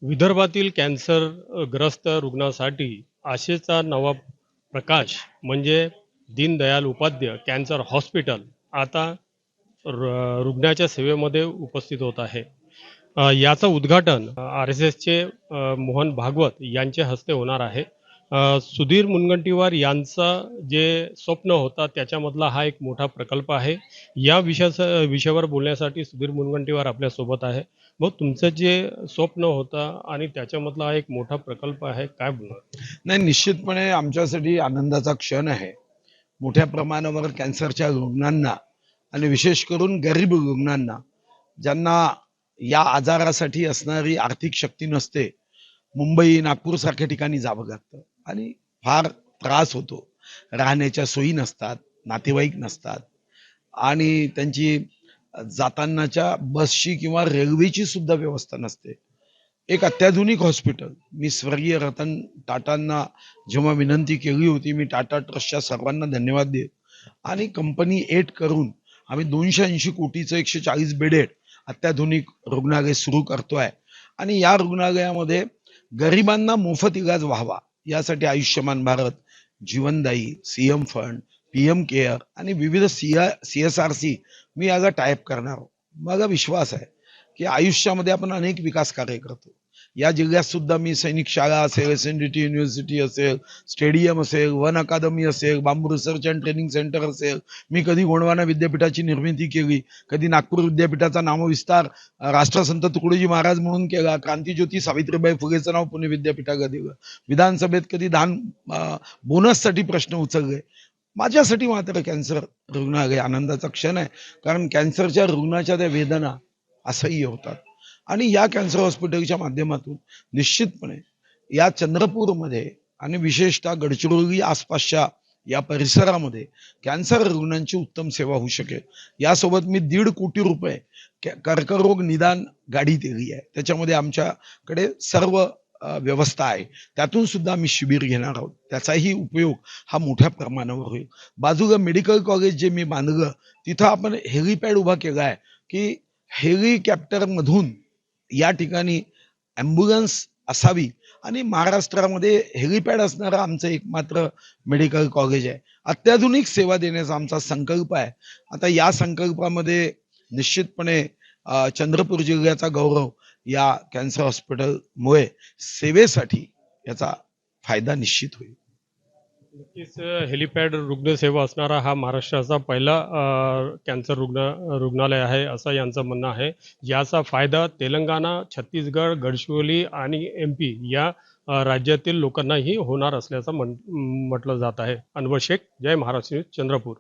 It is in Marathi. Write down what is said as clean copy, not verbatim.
विदर्भातील कॅन्सरग्रस्त रुग्णासाठी आशेचा नवा प्रकाश म्हणजे दीनदयाल उपाध्याय कॅन्सर हॉस्पिटल आता रुग्णाच्या सेवेमध्ये उपस्थित होत आहे. याचं उद्घाटन RSSचे मोहन भागवत यांच्या हस्ते होणार आहे. सुधीर मुनगंटीवार यांचा जे स्वप्न होता त्याच्यामधला हा एक मोठा प्रकल्प आहे. या विषयावर बोलण्यासाठी सुधीर मुनगंटीवार आपल्यासोबत आहे. मग तुमचं जे स्वप्न होतं आणि त्याच्यामधला हा एक मोठा प्रकल्प आहे, काय बोलणार? नाही, निश्चितपणे आमच्यासाठी आनंदाचा क्षण आहे. मोठ्या प्रमाणावर कॅन्सरच्या रुग्णांना आणि विशेष करून गरीब रुग्णांना, ज्यांना या आजारासाठी असणारी आर्थिक शक्ती नसते, मुंबई नागपूर सारख्या ठिकाणी जावं लागतं आणि फार त्रास होतो. राहण्याच्या सोयी नसतात, नातेवाईक नसतात आणि त्यांची जातानाच्या बसची किंवा रेल्वेची सुद्धा व्यवस्था नसते. एक अत्याधुनिक हॉस्पिटल, मी स्वर्गीय रतन टाटांना जेव्हा विनंती केली होती, मी टाटा ट्रस्टच्या सर्वांना धन्यवाद देत आणि कंपनी एट करून आम्ही 280 कोटीचं 140 बेडेड अत्याधुनिक रुग्णालय सुरू करतोय आणि या रुग्णालयामध्ये गरिबांना मोफत इलाज व्हावा यासाठी आयुष्यमान भारत, जीवनदायी, CM फंड, PM केअर आणि विविध CSRC मी याचा टायप करणार आहोत. माझा विश्वास आहे की आयुष्यामध्ये आपण अनेक विकास कार्य करतो. या जिल्ह्यात सुद्धा मी सैनिक शाळा असेल, SNDT युनिव्हर्सिटी असेल, स्टेडियम असेल, वन अकादमी असेल, बांबू रिसर्च अँड ट्रेनिंग सेंटर असेल, मी कधी गोंडवाना विद्यापीठाची निर्मिती केली, कधी नागपूर विद्यापीठाचा नामविस्तार राष्ट्रसंत तुकडोजी महाराज म्हणून केला, क्रांतीज्योती सावित्रीबाई फुलेचं नाव पुणे विद्यापीठाला दिलं, विधानसभेत कधी दान बोनससाठी प्रश्न उचलले. माझ्यासाठी मात्र कॅन्सर रुग्णालय आनंदाचा क्षण आहे, कारण कॅन्सरच्या रुग्णाच्या त्या वेदना असह्य होतात आणि या कॅन्सर हॉस्पिटलच्या माध्यमातून निश्चितपणे या चंद्रपूरमध्ये आणि विशेषतः गडचिरोली आसपासच्या या परिसरामध्ये कॅन्सर रुग्णांची उत्तम सेवा होऊ शकेल. यासोबत मी 1.5 कोटी रुपये कर्करोग निदान गाडी दिली आहे. त्याच्यामध्ये आमच्याकडे सर्व व्यवस्था आहे. त्यातून सुद्धा आम्ही शिबिर घेणार आहोत. त्याचाही उपयोग हा मोठ्या प्रमाणावर होईल. बाजूला मेडिकल कॉलेज जे मी बांधलं, तिथं आपण हेलिपॅड उभा केला आहे की हेलिकॉप्टर मधून या ठिकाणी ॲम्ब्युलन्स असावी आणि महाराष्ट्रामध्ये हेलिपॅड असणारं आमचं एकमात्र मेडिकल कॉलेज आहे. अत्याधुनिक सेवा देण्याचा आमचा संकल्प आहे. आता या संकल्पामध्ये निश्चितपणे चंद्रपूर जिल्ह्याचा गौरव या कॅन्सर हॉस्पिटलमुळे सेवेसाठी याचा फायदा निश्चित होईल. नक्कीच हेलिपॅड रुग्णसेवा असणारा हा महाराष्ट्राचा पहिला कॅन्सर रुग्णालय आहे असं यांचं म्हणणं आहे. याचा फायदा तेलंगणा, छत्तीसगड, गडचिरोली आणि MP या राज्यातील लोकांनाही होणार असल्याचं म्हटलं जात आहे. अनवर शेख, जय महाराष्ट्र न्यूज, चंद्रपूर.